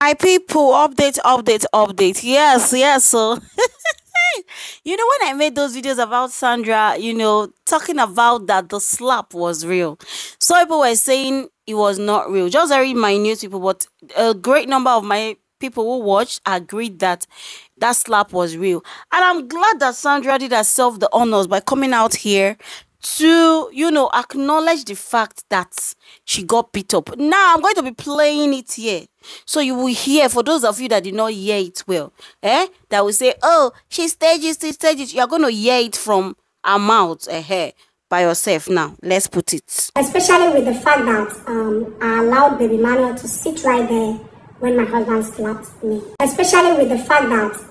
My people, update. Yes. So, when I made those videos about Sandra, talking about that the slap was real. So people were saying it was not real. Just very minute people, but a great number of my people who watched agreed that that slap was real. And I'm glad that Sandra did herself the honors by coming out here to acknowledge the fact that she got beat up. Now I'm going to be playing it here, so you will hear, for those of you that did not hear it well, that will say, oh, she staged. You're going to hear it from her mouth by yourself. Now let's put it. Especially with the fact that I allowed baby Manuel to sit right there when my husband slapped me. Especially with the fact that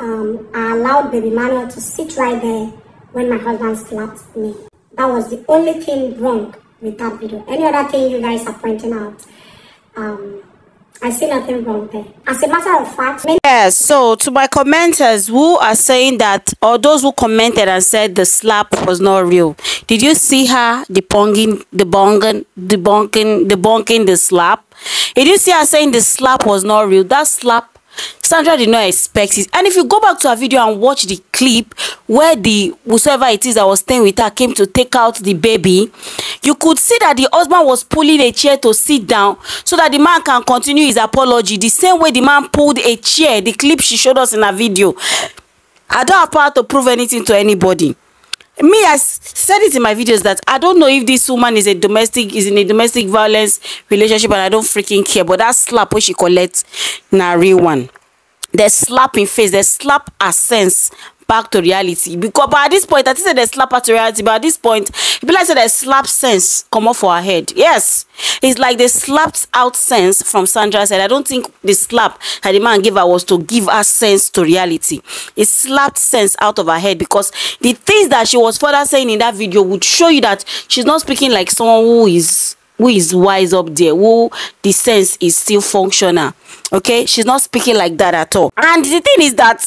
I allowed baby Manuel to sit right there when my husband slapped me. That was the only thing wrong with that video. Any other thing you guys are pointing out, I see nothing wrong there. As a matter of fact, yes. So to my commenters who are saying that, or those who commented and said the slap was not real, did you see her debunking the slap? Did you see her saying the slap was not real? That slap, Sandra did not expect it. And if you go back to her video and watch the clip where the whoever it is that was staying with her came to take out the baby, you could see that the husband was pulling a chair to sit down so that the man can continue his apology. The same way the man pulled a chair, the clip she showed us in her video. I don't have power to prove anything to anybody. Me, I said it in my videos that I don't know if this woman is in a domestic violence relationship, and I don't freaking care. But that slap when she collects, na real one. The slap in face, the slap her sense back to reality. Because but at this point, I think they slap her to reality. But at this point, it be like say they slap sense come off for her head. Yes, it's like they slapped out sense from Sandra's head. I don't think the slap that the man gave her was to give her sense to reality. It slapped sense out of her head, because the things that she was further saying in that video would show you that she's not speaking like someone who is wise up there, who the sense is still functional. Okay, she's not speaking like that at all. And the thing is that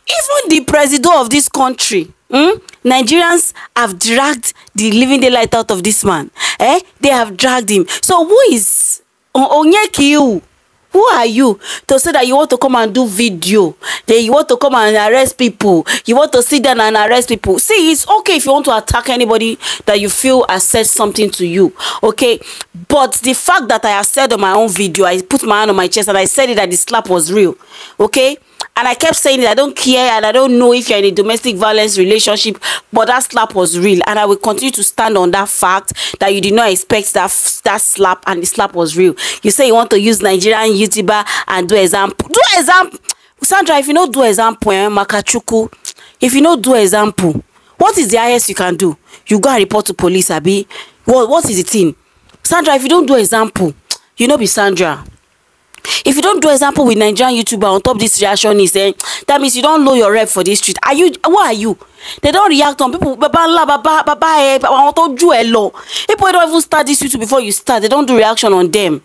even the president of this country, Nigerians have dragged the living daylight out of this man. They have dragged him. So who is Onyeki? Who are you to say that you want to come and do video? Then you want to come and arrest people. You want to sit down and arrest people. See, it's okay if you want to attack anybody that you feel has said something to you. Okay? But the fact that I have said on my own video, I put my hand on my chest and I said it that the slap was real. Okay? And I kept saying that I don't care and I don't know if you're in a domestic violence relationship, but that slap was real. And I will continue to stand on that fact that you did not expect that slap, and the slap was real. You say you want to use Nigerian YouTuber and do example. Do example. Sandra, if you don't do example, Makachuku, if you don't do example, what is the highest you can do? You go and report to police, Abi. What is the thing? Sandra, if you don't do example, you know be Sandra. If you don't do example with Nigerian YouTuber on top this reaction is that means you don't know your rep for this street. Are you? What are you? They don't react on people. People don't even start this YouTube before you start. They don't do reaction on them.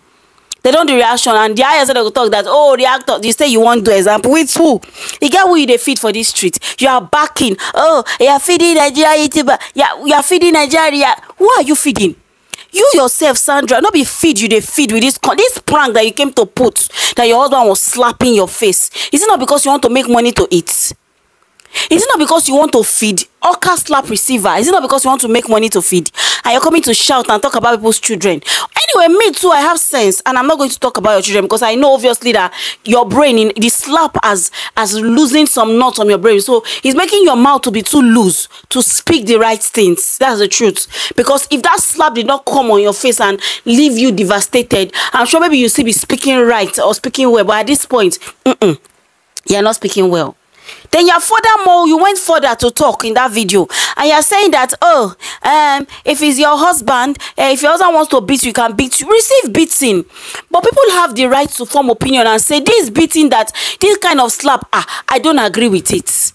They don't do reaction, and the highest they will talk that, oh, reactor, you say you want to do example with who? You get who you they feed for this street. You are backing. Oh, you are feeding Nigeria YouTuber. Yeah, you are feeding Nigeria. Who are you feeding? You yourself, Sandra, not be feed you, they feed with this prank that you came to put, that your husband was slapping your face. Is it not because you want to make money to eat? Is it not because you want to feed? Awka slap receiver. Is it not because you want to make money to feed? And you're coming to shout and talk about people's children? Anyway, me too, I have sense, and I'm not going to talk about your children because I know obviously that your brain in the slap as losing some nuts on your brain. So it's making your mouth to be too loose to speak the right things. That's the truth. Because if that slap did not come on your face and leave you devastated, I'm sure maybe you still be speaking right or speaking well. But at this point, you're not speaking well. Then you went further to talk in that video, and you're saying that, oh, if it's your husband, if your husband wants to beat you, you can beat you. Receive beating. But people have the right to form opinion and say this beating, that this kind of slap, I don't agree with it.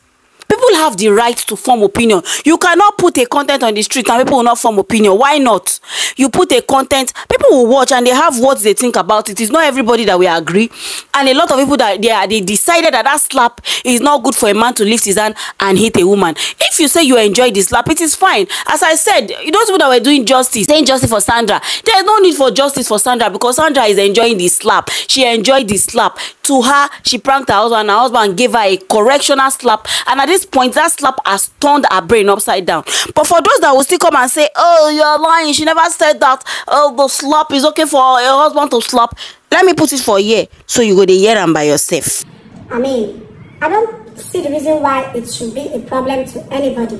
People have the right to form opinion. You cannot put a content on the street and people will not form opinion. Why not? You put a content, people will watch and they have what they think about it. It's not everybody that will agree, and a lot of people that they decided that slap is not good for a man to lift his hand and hit a woman. If you say you enjoy the slap, it is fine. As I said, those people that were doing justice, saying justice for Sandra, there is no need for justice for Sandra because Sandra is enjoying the slap. She enjoyed the slap. To her, she pranked her husband, and her husband gave her a correctional slap, and at this point that slap has turned her brain upside down. But for those that will still come and say, oh, you're lying, she never said that, oh, the slap is okay for your husband to slap, let me put it for a year so you go to hear them by yourself. I mean, I don't see the reason why it should be a problem to anybody.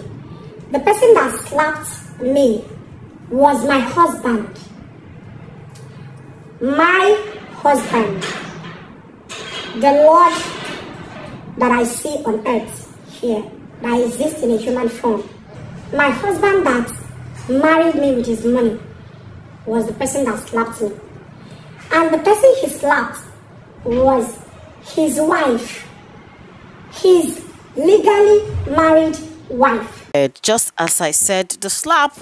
The person that slapped me was my husband. My husband. The Lord that I see on earth here, that exists in a human form. My husband that married me with his money was the person that slapped me. And the person he slapped was his wife. His legally married wife. Just as I said, the slap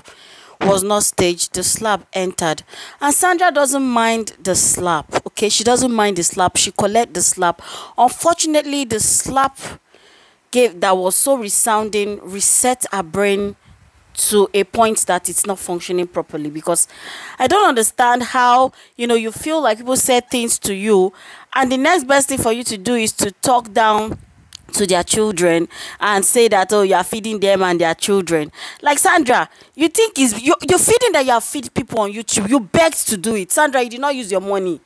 was not staged. The slap entered, and Sandra doesn't mind the slap. Okay, she doesn't mind the slap. She collect the slap. Unfortunately, the slap that was so resounding reset her brain to a point that it's not functioning properly. Because I don't understand how, you feel like people say things to you and the next best thing for you to do is to talk down to their children and say that, oh, you are feeding them and their children. Like, Sandra, you think you're feeding that you have feed people on YouTube. You begged to do it. Sandra, you did not use your money.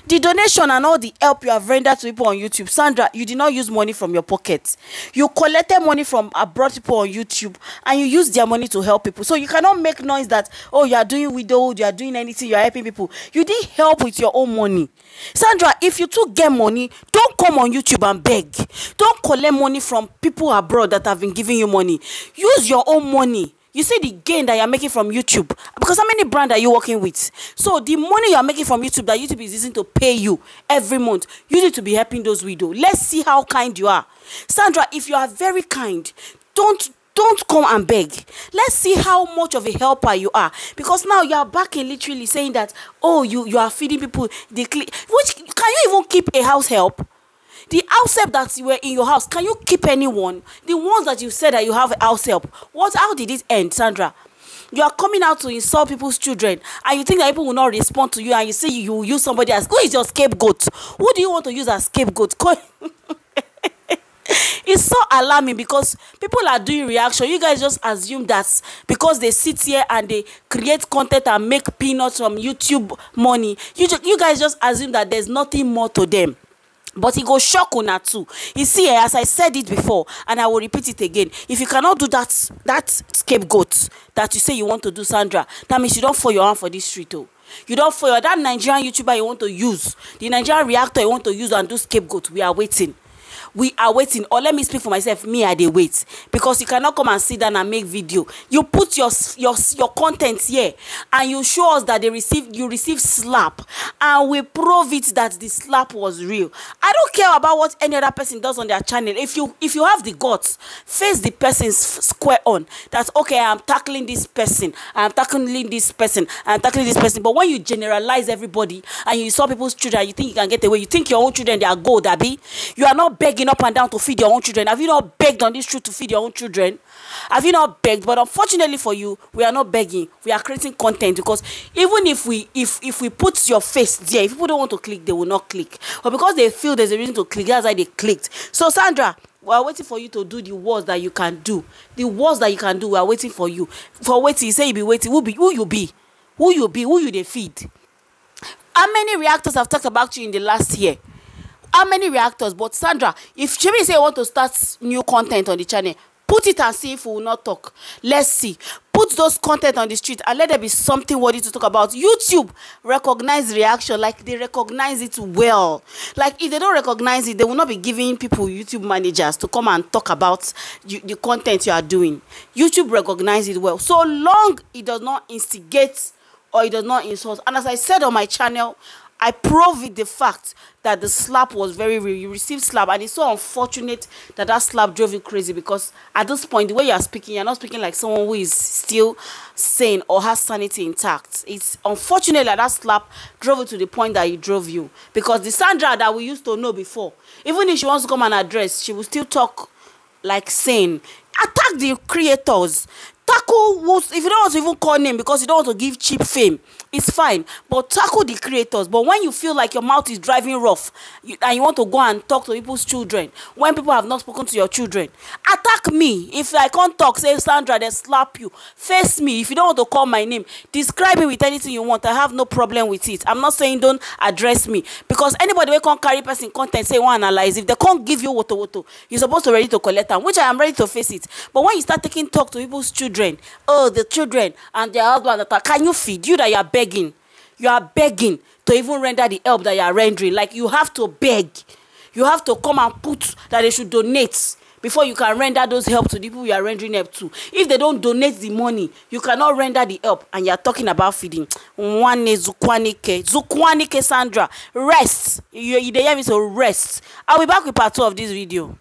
The donation and all the help you have rendered to people on YouTube, Sandra, you did not use money from your pocket. You collected money from abroad people on YouTube and you used their money to help people. So you cannot make noise that, oh, you are doing widowhood, you are doing anything, you are helping people. You didn't help with your own money. Sandra, if you too get money, don't come on YouTube and beg. Don't collect money from people abroad that have been giving you money. Use your own money. You see the gain that you're making from YouTube. Because how many brands are you working with? So the money you're making from YouTube that YouTube is using to pay you every month, use it to be helping those widows. Let's see how kind you are. Sandra, if you are very kind, don't come and beg. Let's see how much of a helper you are. Because now you are back in literally saying that, oh, you are feeding people. Which, can you even keep a house help? The house help that you were in your house, can you keep anyone? The ones that you said that you have a house help, how did it end, Sandra? You are coming out to insult people's children and you think that people will not respond to you, and you say you will use somebody as, who is your scapegoat? Who do you want to use as scapegoat? It's so alarming because people are doing reaction. You guys just assume that because they sit here and they create content and make peanuts from YouTube money, you guys just assume that there's nothing more to them. But it go shock una too. You see, as I said it before, and I will repeat it again. If you cannot do that scapegoat that you say you want to do, Sandra, that means you don't fall your hand for this street. Oh, you don't fall that Nigerian YouTuber you want to use, the Nigerian reactor you want to use and do scapegoat. We are waiting. We are waiting. Or let me speak for myself. Me, I dey wait, because you cannot come and sit down and make video. You put your content here and you show us that you receive slap, and we prove it that the slap was real. I don't care about what any other person does on their channel. If you have the guts, face the person square on. That's okay. I'm tackling this person. I'm tackling this person. I'm tackling this person. But when you generalize everybody and you saw people's children, you think you can get away. You think your own children, they are gold, Abi. You are not begging up and down to feed your own children. Have you not begged on this truth to feed your own children? Have you not begged? But unfortunately for you, we are not begging. We are creating content, because even if we put your face there, if people don't want to click, they will not click. But because they feel there's a reason to click, that's why they clicked. So Sandra, we are waiting for you to do the worst that you can do. The worst that you can do, we are waiting for you. For waiting, you say you be waiting. Who you be? Who you they feed? How many reactors have talked about you in the last year? How many reactors? But Sandra, if Jimmy say you want to start new content on the channel, put it and see if we will not talk. Let's see. Put those content on the street and let there be something worthy to talk about. YouTube recognize reaction, like they recognize it well. Like if they don't recognize it, they will not be giving people YouTube managers to come and talk about the content you are doing. YouTube recognize it well. So long it does not instigate or it does not insult. And as I said on my channel, I prove it the fact that the slap was very real. You received slap, and it's so unfortunate that that slap drove you crazy, because at this point, the way you are speaking, you're not speaking like someone who is still sane or has sanity intact. It's unfortunate that that slap drove you to the point that it drove you, because the Sandra that we used to know before, even if she wants to come and address, she will still talk like sane. Attack the creators. Tackle, if you don't want to even call name because you don't want to give cheap fame, it's fine, but tackle the creators. But when you feel like your mouth is driving rough, and you want to go and talk to people's children when people have not spoken to your children, attack me. If I can't talk, say Sandra, they slap you. Face me. If you don't want to call my name, describe me with anything you want. I have no problem with it. I'm not saying don't address me, because anybody who can't carry person content say one analyze. If they can't give you woto, you're supposed to ready to collect them, which I am ready to face it. But when you start taking talk to people's children, oh, the children and their husband, can you feed? You that you are begging. You are begging to even render the help that you are rendering. Like, you have to beg. You have to come and put that they should donate before you can render those help to the people you are rendering help to. If they don't donate the money, you cannot render the help, and you are talking about feeding. One Zukwanike Sandra. Rest. You hear me? So rest. I'll be back with part 2 of this video.